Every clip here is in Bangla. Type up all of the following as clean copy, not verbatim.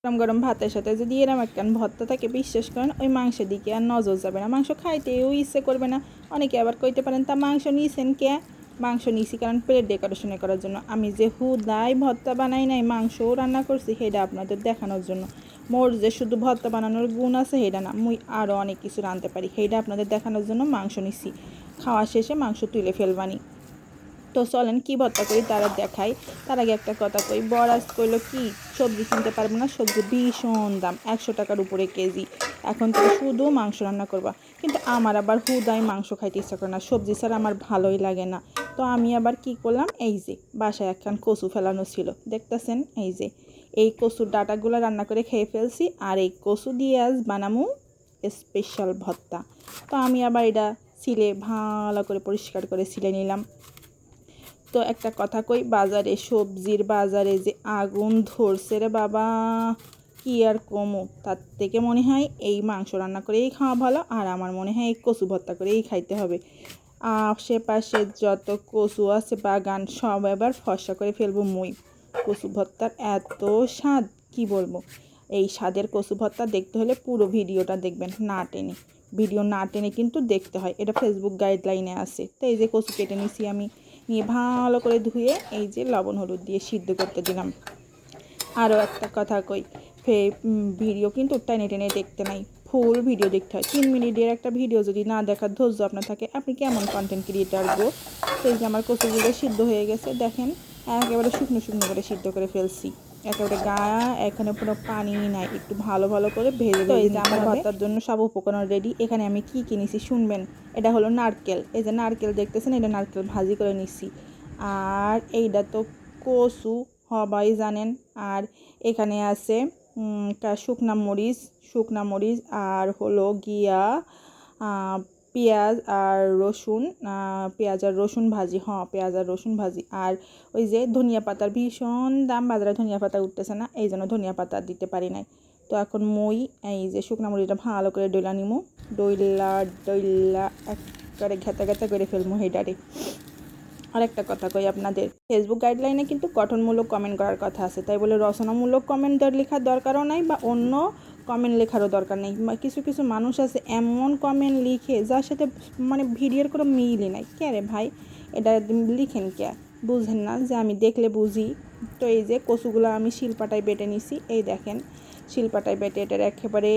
গরম গরম ভাতের সাথে যদি এরম একটা ভর্তা থাকে বিশ্বাস করেন ওই মাংসের দিকে আর নজর যাবে না, মাংস খাইতেও ইচ্ছে করবে না। অনেকে আবার কইতে পারেন তা মাংস নিয়েছেন কে? মাংস নিয়েছি কারণ প্লেট ডেকোরেশনে করার জন্য। আমি যে হুদাই ভর্তা বানাই নাই, মাংসও রান্না করছি, সেটা আপনাদের দেখানোর জন্য। মোর যে শুধু ভর্তা বানানোর গুণ আছে সেটা না, মুই আরও অনেক কিছু রাঁধতে পারি, সেইটা আপনাদের দেখানোর জন্য মাংস নিছি। খাওয়া শেষে মাংস তুলে ফেলবানি। তো চলেন কী ভর্তা করি তারা দেখাই। তার আগে একটা কথা কই, বরাজ কইলো কি সবজি কিনতে পারবো না, সবজি ভীষণ দাম, 100 টাকার উপরে কেজি। এখন থেকে শুধু মাংস রান্না করবা। কিন্তু আমার আবার হুদাই মাংস খাইতে ইচ্ছা করে না, সবজি ছাড়া আমার ভালোই লাগে না। তো আমি আবার কি করলাম, এই যে বাসায় একখান কচু ফেলানো ছিল দেখতেছেন, এই যে এই কচুর ডাটাগুলো রান্না করে খেয়ে ফেলছি। আর এই কচু দিয়ে আজ বানামু স্পেশাল ভর্তা। তো আমি আবার এটা ছিলে ভালো করে পরিষ্কার করে ছিলে নিলাম। তো একটা কথা কই, বাজারে সবজির বাজারে যে আগুন ধরছে রে বাবা, কি আর কমো, তার থেকে মনে হয় এই মাংস রান্না করেই খাওয়া ভালো। আর আমার মনে হয় এই কচু ভর্তা করেই খাইতে হবে। আশেপাশে যত কচু আছে বাগান সব এবার ফর্সা করে ফেলবো মুই। কচু ভর্তার এত স্বাদ কি বলবো। এই স্বাদের কচু ভর্তা দেখতে হলে পুরো ভিডিওটা দেখবেন, না টেনে। ভিডিও না টেনে কিন্তু দেখতে হয়, এটা ফেসবুক গাইডলাইনে আছে। তো এই যে কচু কেটে নিছি আমি, নিয়ে ভালো করে ধুয়ে এই যে লবণ হলুদ দিয়ে সিদ্ধ করতে দিলাম। আরও একটা কথা কই, ভিডিও কিন্তু টেনে টেনে দেখতে নাই, ফুল ভিডিও দেখতে হয়। 3 মিনিটের একটা ভিডিও যদি না দেখার ধৈর্য আপনার থাকে, আপনি কেমন কন্টেন্ট ক্রিয়েটার গো। তো এই যে আমার কচুগুলো সিদ্ধ হয়ে গেছে, দেখেন একেবারে শুকনো শুকনো করে সিদ্ধ করে ফেলছি, একেবারে এখানে কোনো পানি নাই, একটু ভালো ভালো করে ভেজে। তো এই যে আমার ভর্তার জন্য সব উপকরণ রেডি। এখানে আমি কি কিনেছি শুনবেন। এটা হলো নারকেল, এই যে নারকেল দেখতেছেন, এটা নারকেল ভাজি করে নিচ্ছি। আর এইটা তো কচু সবাই জানেন। আর এখানে আছে শুকনা মরিচ আর হলো গিয়া পেঁয়াজ আর রসুন, পেঁয়াজ আর রসুন ভাজি, পেঁয়াজ আর রসুন ভাজি। আর ওই যে ধনিয়া পাতার ভীষণ দাম, বাজারে ধনিয়া পাতা উঠতেছে না, এই জন্য ধনিয়া পাতা দিতে পারি নাই। তো এখন মই এই যে শুকনা মরিচটা ভালো করে ডইলা নিমু, ডইলা একবারে ঘেতা ঘেতা করে ফেলবো হেডারে। আর একটা কথা কই আপনাদের, ফেসবুক গাইডলাইনে কিন্তু গঠনমূলক কমেন্ট করার কথা আছে, তাই বলে রচনামূলক কমেন্ট লেখার দরকারও নাই, বা অন্য কমেন্ট লেখারও দরকার নেই। কিছু কিছু মানুষ আছে এমন কমেন্ট লিখে যার সাথে মানে ভিডিওর কোনো মিলই নাই। কে রে ভাই, এটা লিখেন কে? বুঝেন না যে আমি দেখলে বুঝি। তো এই যে কচুগুলো আমি শিলপাটায় বেটে নিছি, এই দেখেন শিলপাটায় বেটে এটার একেবারে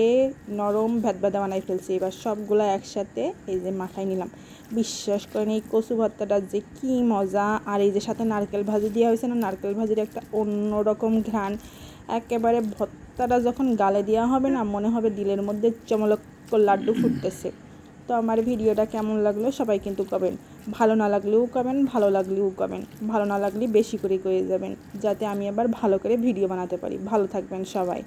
নরম ভ্যাদভ্যাদা বানাই ফেলছি। এবার সবগুলো একসাথে এই যে মাখাই নিলাম। বিশ্বাস করেন এই কচু ভর্তাটা যে কি মজা। আর এই যে সাথে নারকেল ভাজি দেওয়া হয়েছে না, নারকেল ভাজির একটা অন্যরকম ঘ্রাণ। একেবারে ভর্তাটা যখন গালে দেওয়া হবে না, মনে হবে দিলের মধ্যে চমলক লাড্ডু ফুটতেছে। তো আমার ভিডিওটা কেমন লাগলো সবাই কিন্তু কমেন, ভালো না লাগলেও কমেন, ভালো লাগলেও কমেন, ভালো না লাগলে বেশি করে কয়ে যাবেন, যাতে আমি আবার ভালো করে ভিডিও বানাতে পারি। ভালো থাকবেন সবাই।